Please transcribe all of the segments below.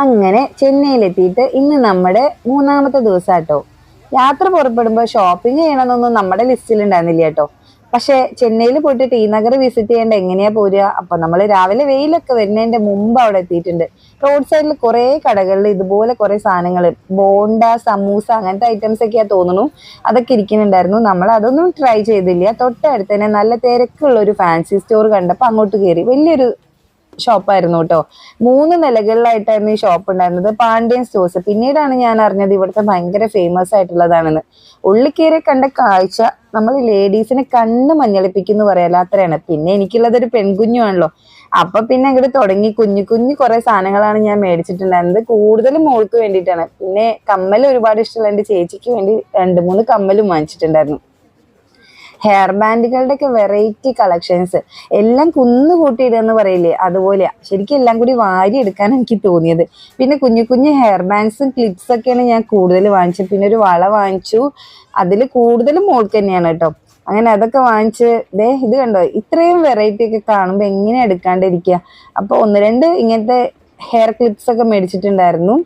അങ്ങനെ ചെന്നൈയിലെത്തിയിട്ട് ഇന്ന് നമ്മുടെ മൂന്നാമത്തെ ദിവസം കേട്ടോ. യാത്ര പുറപ്പെടുമ്പോൾ ഷോപ്പിംഗ് ചെയ്യണമെന്നൊന്നും നമ്മുടെ ലിസ്റ്റിൽ ഉണ്ടായിരുന്നില്ല കേട്ടോ. പക്ഷെ ചെന്നൈയിൽ പോയിട്ട് ടി നഗർ വിസിറ്റ് ചെയ്യേണ്ട എങ്ങനെയാ പോരുക? അപ്പൊ നമ്മൾ രാവിലെ വെയിലൊക്കെ വരുന്നതിന്റെ മുമ്പ് അവിടെ എത്തിയിട്ടുണ്ട്. റോഡ് സൈഡിൽ കുറെ കടകളിൽ ഇതുപോലെ കുറെ സാധനങ്ങൾ, ബോണ്ട, സമൂസ അങ്ങനത്തെ ഐറ്റംസ് ഒക്കെയാ തോന്നുന്നു, അതൊക്കെ ഇരിക്കുന്നുണ്ടായിരുന്നു. നമ്മൾ അതൊന്നും ട്രൈ ചെയ്തില്ല. തൊട്ടടുത്ത് തന്നെ നല്ല തിരക്കുള്ള ഒരു ഫാൻസി സ്റ്റോർ കണ്ടപ്പോൾ അങ്ങോട്ട് കയറി. വലിയൊരു ഷോപ്പായിരുന്നു കേട്ടോ. 3 നിലകളിലായിട്ടായിരുന്നു ഈ ഷോപ്പ് ഉണ്ടായിരുന്നത്. പാണ്ഡ്യൻ സ്റ്റോഴ്സ്. പിന്നീടാണ് ഞാൻ അറിഞ്ഞത് ഇവിടുത്തെ ഭയങ്കര ഫേമസ് ആയിട്ടുള്ളതാണെന്ന്. ഉള്ളിൽ കയറി കണ്ട കാഴ്ച നമ്മൾ ലേഡീസിനെ കണ്ണ് മഞ്ഞളിപ്പിക്കുന്നു പറയാലോ, അത്രയാണ്. പിന്നെ എനിക്കുള്ളത് ഒരു പെൺകുഞ്ഞുമാണല്ലോ. അപ്പൊ പിന്നെ അങ്ങോട്ട് തുടങ്ങി കുഞ്ഞു കുഞ്ഞു കുറെ സാധനങ്ങളാണ് ഞാൻ മേടിച്ചിട്ടുണ്ടായിരുന്നത്. കൂടുതലും മോൾക്ക് വേണ്ടിയിട്ടാണ്. പിന്നെ കമ്മൽ ഒരുപാട് ഇഷ്ടമുള്ള എൻ്റെ ചേച്ചിക്ക് വേണ്ടി 2-3 കമ്മലും വാങ്ങിച്ചിട്ടുണ്ടായിരുന്നു. ഹെയർ ബാൻഡുകളുടെ ഒക്കെ വെറൈറ്റി കളക്ഷൻസ് എല്ലാം കുന്നുകൂട്ടിയിടുന്ന് പറയില്ലേ, അതുപോലെയാ. ശരിക്കും എല്ലാം കൂടി വാരി എടുക്കാൻ എനിക്ക് തോന്നിയത്. പിന്നെ കുഞ്ഞു കുഞ്ഞു ഹെയർ ബാൻഡ്സും ക്ലിപ്സ് ഒക്കെയാണ് ഞാൻ കൂടുതൽ വാങ്ങിച്ചത്. പിന്നെ ഒരു വള വാങ്ങിച്ചു. അതിൽ കൂടുതലും മോൾക്ക് തന്നെയാണ് കേട്ടോ. അങ്ങനെ അതൊക്കെ വാങ്ങിച്ച് ഇത് കണ്ടോ, ഇത്രയും വെറൈറ്റി ഒക്കെ കാണുമ്പോൾ എങ്ങനെ എടുക്കാണ്ടിരിക്കുക. അപ്പൊ 1-2 ഇങ്ങനത്തെ ഹെയർ ക്ലിപ്സ് ഒക്കെ മേടിച്ചിട്ടുണ്ടായിരുന്നു.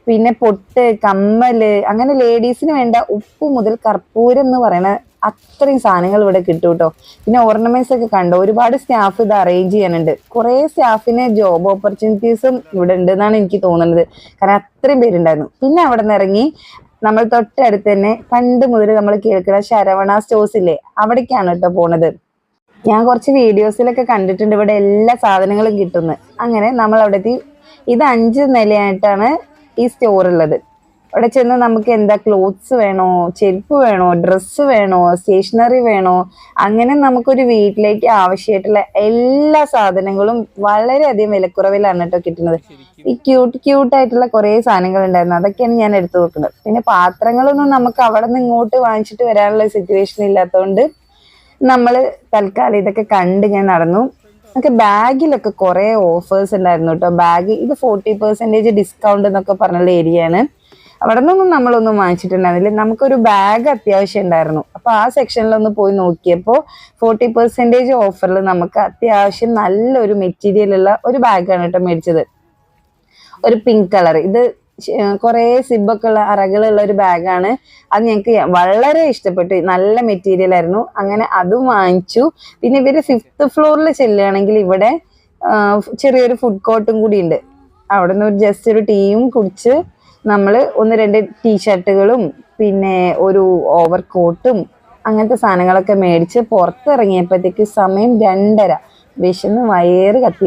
പിന്നെ പൊട്ട്, കമ്മല്, അങ്ങനെ ലേഡീസിന് വേണ്ട ഉപ്പ് മുതൽ കർപ്പൂരം എന്ന് പറയുന്ന അത്രയും സാധനങ്ങൾ ഇവിടെ കിട്ടും കേട്ടോ. പിന്നെ ഓർണമെന്റ്സ് ഒക്കെ കണ്ടോ, ഒരുപാട് സ്റ്റാഫ് ഇത് അറേഞ്ച് ചെയ്യാനുണ്ട്. കുറെ സ്റ്റാഫിന് ജോബ് ഓപ്പർച്യൂണിറ്റീസും ഇവിടെ ഉണ്ട് എന്നാണ് എനിക്ക് തോന്നുന്നത്. കാരണം അത്രയും പേരുണ്ടായിരുന്നു. പിന്നെ അവിടെ നിന്ന് ഇറങ്ങി നമ്മൾ തൊട്ടടുത്ത് തന്നെ പണ്ട് മുതൽ നമ്മൾ കേൾക്കുന്ന ശരവണ സ്റ്റോഴ്സ് ഇല്ലേ, അവിടേക്കാണ് കേട്ടോ പോണത്. ഞാൻ കുറച്ച് വീഡിയോസിലൊക്കെ കണ്ടിട്ടുണ്ട് ഇവിടെ എല്ലാ സാധനങ്ങളും കിട്ടുന്നത്. അങ്ങനെ നമ്മൾ അവിടെ എത്തി. ഇത് 5 നിലയായിട്ടാണ് ഈ സ്റ്റോർ ഉള്ളത്. അവിടെ ചെന്ന് നമുക്ക് എന്താ ക്ലോത്ത്സ് വേണോ, ചെരുപ്പ് വേണോ, ഡ്രസ്സ് വേണോ, സ്റ്റേഷനറി വേണോ, അങ്ങനെ നമുക്കൊരു വീട്ടിലേക്ക് ആവശ്യമായിട്ടുള്ള എല്ലാ സാധനങ്ങളും വളരെയധികം വിലക്കുറവിലാണ് കേട്ടോ കിട്ടുന്നത്. ഈ ക്യൂട്ടായിട്ടുള്ള കുറേ സാധനങ്ങൾ ഉണ്ടായിരുന്നു. അതൊക്കെയാണ് ഞാൻ എടുത്തു വെക്കുന്നത്. പിന്നെ പാത്രങ്ങളൊന്നും നമുക്ക് അവിടെ നിന്ന് ഇങ്ങോട്ട് വാങ്ങിച്ചിട്ട് വരാനുള്ള സിറ്റുവേഷൻ ഇല്ലാത്തതുകൊണ്ട് നമ്മൾ തൽക്കാലം ഇതൊക്കെ കണ്ട് ഞാൻ നടന്നു. നമുക്ക് ബാഗിലൊക്കെ കുറെ ഓഫേഴ്സ് ഉണ്ടായിരുന്നു കേട്ടോ. ബാഗ് ഇത് 40% ഡിസ്കൗണ്ട് എന്നൊക്കെ പറഞ്ഞുള്ള ഏരിയയാണ്. അവിടെ നിന്നൊന്നും നമ്മളൊന്നും വാങ്ങിച്ചിട്ടുണ്ടായിരുന്നില്ല. നമുക്കൊരു ബാഗ് അത്യാവശ്യം ഉണ്ടായിരുന്നു. അപ്പൊ ആ സെക്ഷനിലൊന്ന് പോയി നോക്കിയപ്പോൾ 40% ഓഫറിൽ നമുക്ക് അത്യാവശ്യം നല്ലൊരു മെറ്റീരിയൽ ഉള്ള ഒരു ബാഗാണ് കേട്ടോ മേടിച്ചത്. ഒരു പിങ്ക് കളർ. ഇത് കുറെ സിബൊക്കെ ഉള്ള അറകളുള്ള ഒരു ബാഗാണ്. അത് ഞങ്ങൾക്ക് വളരെ ഇഷ്ടപ്പെട്ടു. നല്ല മെറ്റീരിയൽ ആയിരുന്നു. അങ്ങനെ അതും വാങ്ങിച്ചു. പിന്നെ ഇവര് 5th ഫ്ലോറിൽ ചെല്ലുകയാണെങ്കിൽ ഇവിടെ ചെറിയൊരു ഫുഡ് കോർട്ടും കൂടി ഉണ്ട്. അവിടെ നിന്ന് ജസ്റ്റ് ഒരു ടീയും കുടിച്ച് നമ്മൾ 1-2 ടീഷർട്ടുകളും പിന്നെ ഒരു ഓവർ കോട്ടും അങ്ങനത്തെ സാധനങ്ങളൊക്കെ മേടിച്ച് പുറത്തിറങ്ങിയപ്പോഴത്തേക്ക് സമയം 2:30. വിശന്ന് വയറ് കത്തി.